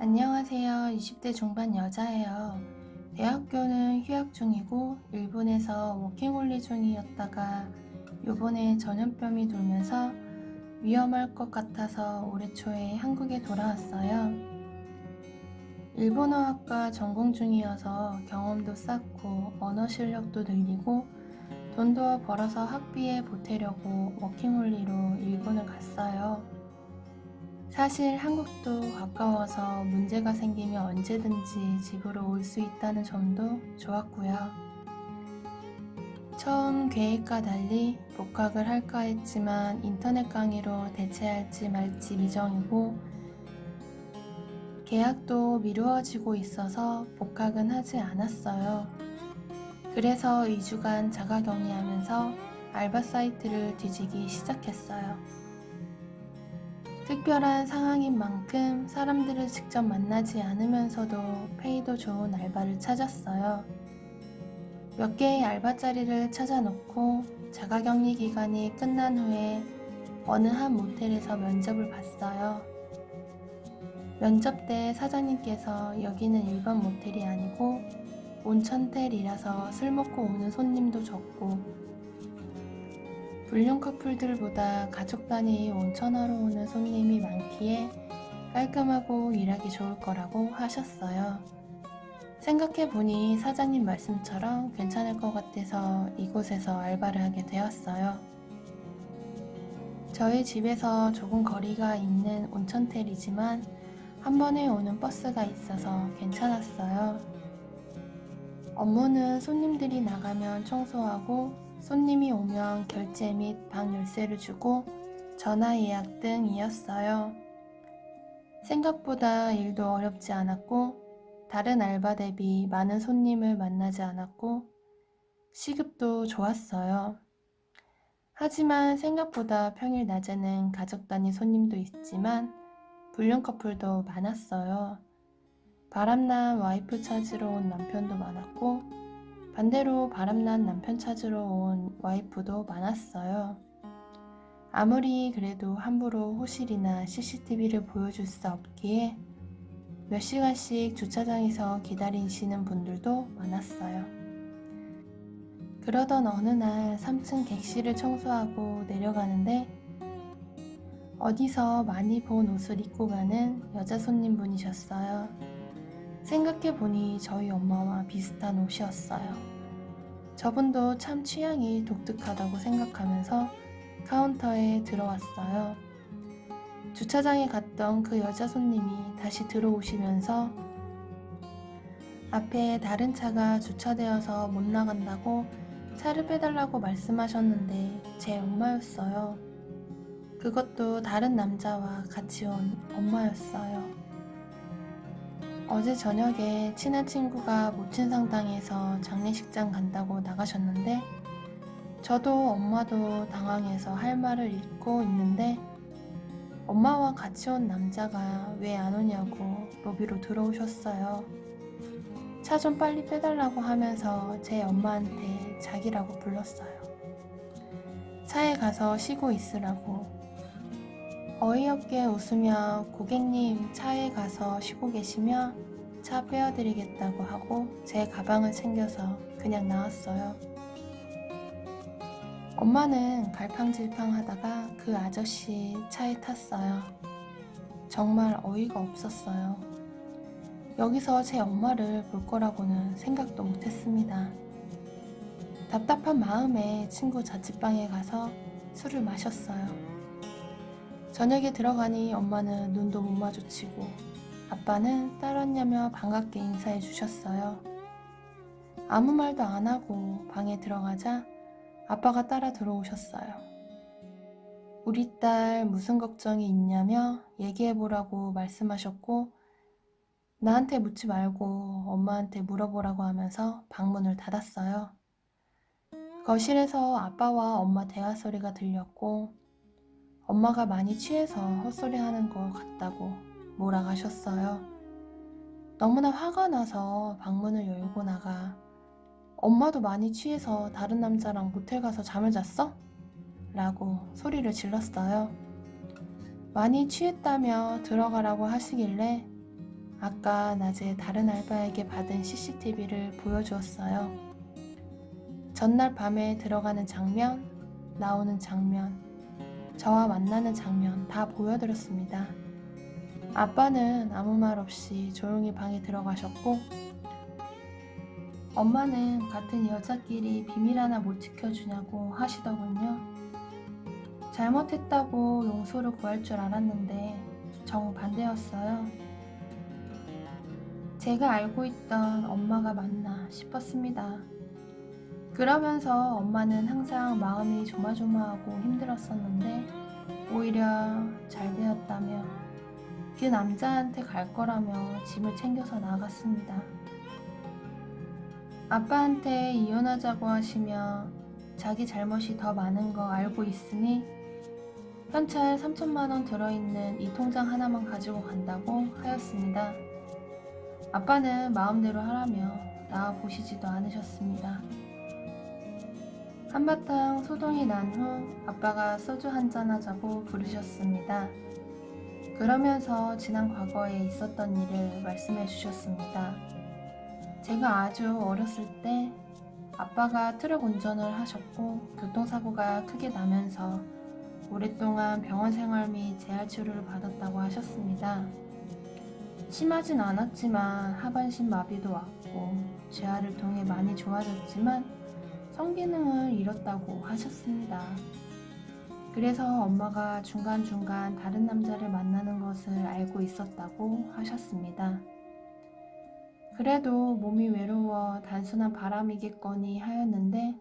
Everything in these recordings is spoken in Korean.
안녕하세요. 20대 중반 여자예요. 대학교는 휴학 중이고 일본에서 워킹홀리 중이었다가 요번에 전염병이 돌면서 위험할 것 같아서 올해 초에 한국에 돌아왔어요. 일본어학과 전공 중이어서 경험도 쌓고 언어 실력도 늘리고 돈도 벌어서 학비에 보태려고 워킹홀리로 일본을 갔어요. 사실 한국도 가까워서 문제가 생기면 언제든지 집으로 올 수 있다는 점도 좋았고요. 처음 계획과 달리 복학을 할까 했지만 인터넷 강의로 대체할지 말지 미정이고 계약도 미루어지고 있어서 복학은 하지 않았어요. 그래서 2주간 자가격리하면서 알바 사이트를 뒤지기 시작했어요. 특별한 상황인 만큼 사람들을 직접 만나지 않으면서도 페이도 좋은 알바를 찾았어요. 몇 개의 알바 자리를 찾아놓고 자가격리 기간이 끝난 후에 어느 한 모텔에서 면접을 봤어요. 면접 때 사장님께서 여기는 일반 모텔이 아니고 온천텔이라서 술 먹고 오는 손님도 적고 불륜 커플들보다 가족 단위 온천하러 오는 손님이 많기에 깔끔하고 일하기 좋을 거라고 하셨어요. 생각해보니 사장님 말씀처럼 괜찮을 것 같아서 이곳에서 알바를 하게 되었어요. 저희 집에서 조금 거리가 있는 온천텔이지만 한 번에 오는 버스가 있어서 괜찮았어요. 업무는 손님들이 나가면 청소하고 손님이 오면 결제 및 방 열쇠를 주고 전화 예약 등이었어요. 생각보다 일도 어렵지 않았고 다른 알바 대비 많은 손님을 만나지 않았고 시급도 좋았어요. 하지만 생각보다 평일 낮에는 가족 단위 손님도 있지만 불륜 커플도 많았어요. 바람난 와이프 찾으러 온 남편도 많았고 반대로 바람난 남편 찾으러 온 와이프도 많았어요. 아무리 그래도 함부로 호실이나 CCTV를 보여줄 수 없기에 몇 시간씩 주차장에서 기다리시는 분들도 많았어요. 그러던 어느 날 3층 객실을 청소하고 내려가는데 어디서 많이 본 옷을 입고 가는 여자 손님분이셨어요. 생각해보니 저희 엄마와 비슷한 옷이었어요. 저분도 참 취향이 독특하다고 생각하면서 카운터에 들어왔어요. 주차장에 갔던 그 여자 손님이 다시 들어오시면서 앞에 다른 차가 주차되어서 못 나간다고 차를 빼달라고 말씀하셨는데 제 엄마였어요. 그것도 다른 남자와 같이 온 엄마였어요. 어제 저녁에 친한 친구가 모친 상당해서 장례식장 간다고 나가셨는데 저도 엄마도 당황해서 할 말을 잃고 있는데 엄마와 같이 온 남자가 왜 안 오냐고 로비로 들어오셨어요. 차 좀 빨리 빼달라고 하면서 제 엄마한테 자기라고 불렀어요. 차에 가서 쉬고 있으라고. 어이없게 웃으며 고객님 차에 가서 쉬고 계시면 차 빼어드리겠다고 하고 제 가방을 챙겨서 그냥 나왔어요. 엄마는 갈팡질팡 하다가 그 아저씨 차에 탔어요. 정말 어이가 없었어요. 여기서 제 엄마를 볼 거라고는 생각도 못했습니다. 답답한 마음에 친구 자취방에 가서 술을 마셨어요. 저녁에 들어가니 엄마는 눈도 못 마주치고 아빠는 딸 왔냐며 반갑게 인사해 주셨어요. 아무 말도 안 하고 방에 들어가자 아빠가 따라 들어오셨어요. 우리 딸 무슨 걱정이 있냐며 얘기해보라고 말씀하셨고 나한테 묻지 말고 엄마한테 물어보라고 하면서 방문을 닫았어요. 거실에서 아빠와 엄마 대화 소리가 들렸고 엄마가 많이 취해서 헛소리하는 것 같다고 몰아가셨어요. 너무나 화가 나서 방문을 열고 나가 엄마도 많이 취해서 다른 남자랑 모텔 가서 잠을 잤어? 라고 소리를 질렀어요. 많이 취했다며 들어가라고 하시길래 아까 낮에 다른 알바에게 받은 CCTV를 보여주었어요. 전날 밤에 들어가는 장면, 나오는 장면, 저와 만나는 장면 다 보여드렸습니다. 아빠는 아무 말 없이 조용히 방에 들어가셨고, 엄마는 같은 여자끼리 비밀 하나 못 지켜주냐고 하시더군요. 잘못했다고 용서를 구할 줄 알았는데 정반대였어요. 제가 알고 있던 엄마가 맞나 싶었습니다. 그러면서 엄마는 항상 마음이 조마조마하고 힘들었었는데 오히려 잘 되었다며 그 남자한테 갈 거라며 짐을 챙겨서 나갔습니다. 아빠한테 이혼하자고 하시며 자기 잘못이 더 많은 거 알고 있으니 현찰 3천만 원 들어있는 이 통장 하나만 가지고 간다고 하였습니다. 아빠는 마음대로 하라며 나와보시지도 않으셨습니다. 한바탕 소동이 난 후 아빠가 소주 한잔 하자고 부르셨습니다. 그러면서 지난 과거에 있었던 일을 말씀해 주셨습니다. 제가 아주 어렸을 때 아빠가 트럭 운전을 하셨고 교통사고가 크게 나면서 오랫동안 병원 생활 및 재활 치료를 받았다고 하셨습니다. 심하진 않았지만 하반신 마비도 왔고 재활을 통해 많이 좋아졌지만 성기능을 잃었다고 하셨습니다. 그래서 엄마가 중간중간 다른 남자를 만나는 것을 알고 있었다고 하셨습니다. 그래도 몸이 외로워 단순한 바람이겠거니 하였는데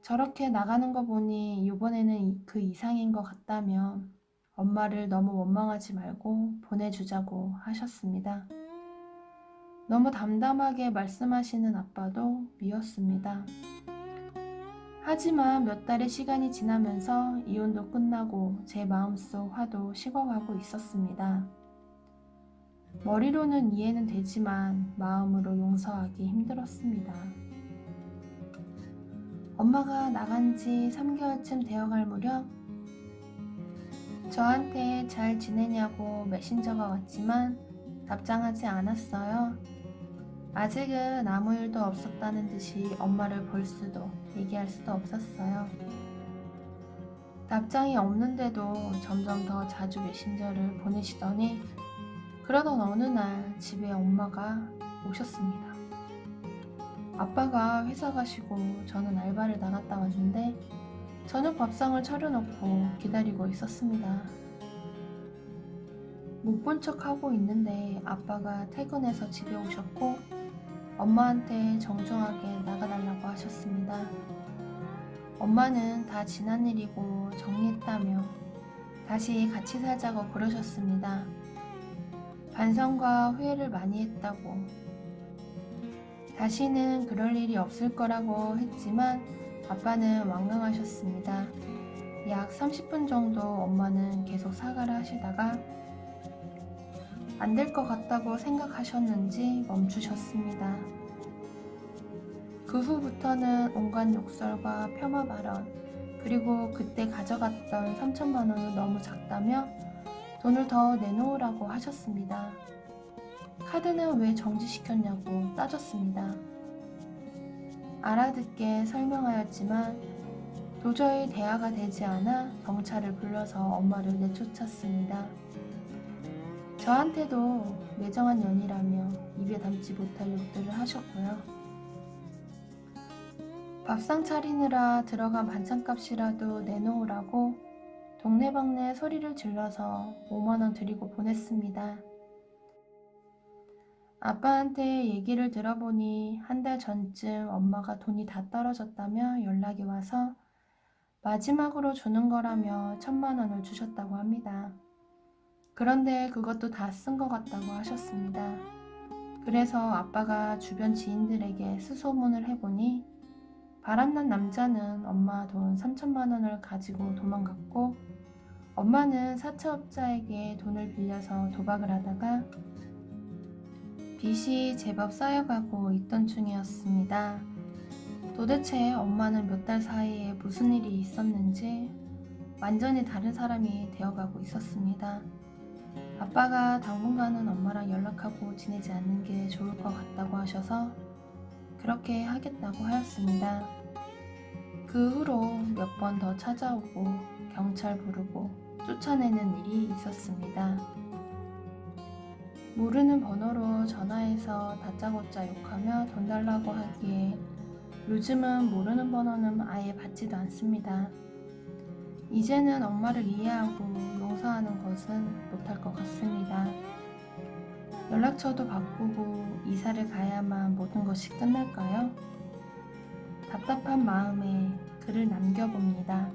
저렇게 나가는 거 보니 이번에는 그 이상인 것 같다며 엄마를 너무 원망하지 말고 보내주자고 하셨습니다. 너무 담담하게 말씀하시는 아빠도 미웠습니다. 하지만 몇 달의 시간이 지나면서 이혼도 끝나고 제 마음속 화도 식어가고 있었습니다. 머리로는 이해는 되지만 마음으로 용서하기 힘들었습니다. 엄마가 나간 지 3개월쯤 되어갈 무렵 저한테 잘 지내냐고 메신저가 왔지만 답장하지 않았어요. 아직은 아무 일도 없었다는 듯이 엄마를 볼 수도 얘기할 수도 없었어요. 답장이 없는데도 점점 더 자주 메신저를 보내시더니 그러던 어느 날 집에 엄마가 오셨습니다. 아빠가 회사 가시고 저는 알바를 나갔다 왔는데 저녁 밥상을 차려놓고 기다리고 있었습니다. 못 본 척 하고 있는데 아빠가 퇴근해서 집에 오셨고 엄마한테 정중하게 나가달라고 하셨습니다. 엄마는 다 지난 일이고 정리했다며 다시 같이 살자고 그러셨습니다. 반성과 후회를 많이 했다고, 다시는 그럴 일이 없을 거라고 했지만 아빠는 완강하셨습니다. 약 30분 정도 엄마는 계속 사과를 하시다가 안 될 것 같다고 생각하셨는지 멈추셨습니다. 그 후부터는 온갖 욕설과 폄하 발언, 그리고 그때 가져갔던 3천만 원은 너무 작다며 돈을 더 내놓으라고 하셨습니다. 카드는 왜 정지시켰냐고 따졌습니다. 알아듣게 설명하였지만 도저히 대화가 되지 않아 경찰을 불러서 엄마를 내쫓았습니다. 저한테도 매정한 년이라며 입에 담지 못할 욕들을 하셨고요. 밥상 차리느라 들어간 반찬값이라도 내놓으라고 동네방네 소리를 질러서 5만 원 드리고 보냈습니다. 아빠한테 얘기를 들어보니 한 달 전쯤 엄마가 돈이 다 떨어졌다며 연락이 와서 마지막으로 주는 거라며 1,000만 원을 주셨다고 합니다. 그런데 그것도 다 쓴 것 같다고 하셨습니다. 그래서 아빠가 주변 지인들에게 수소문을 해보니 바람난 남자는 엄마 돈 3천만 원을 가지고 도망갔고 엄마는 사채업자에게 돈을 빌려서 도박을 하다가 빚이 제법 쌓여가고 있던 중이었습니다. 도대체 엄마는 몇 달 사이에 무슨 일이 있었는지 완전히 다른 사람이 되어가고 있었습니다. 아빠가 당분간은 엄마랑 연락하고 지내지 않는 게 좋을 것 같다고 하셔서 그렇게 하겠다고 하였습니다. 그 후로 몇 번 더 찾아오고 경찰 부르고 쫓아내는 일이 있었습니다. 모르는 번호로 전화해서 다짜고짜 욕하며 돈 달라고 하기에 요즘은 모르는 번호는 아예 받지도 않습니다. 이제는 엄마를 이해하고 용서하는 것은 못할 것 같습니다. 연락처도 바꾸고 이사를 가야만 모든 것이 끝날까요? 답답한 마음에 글을 남겨봅니다.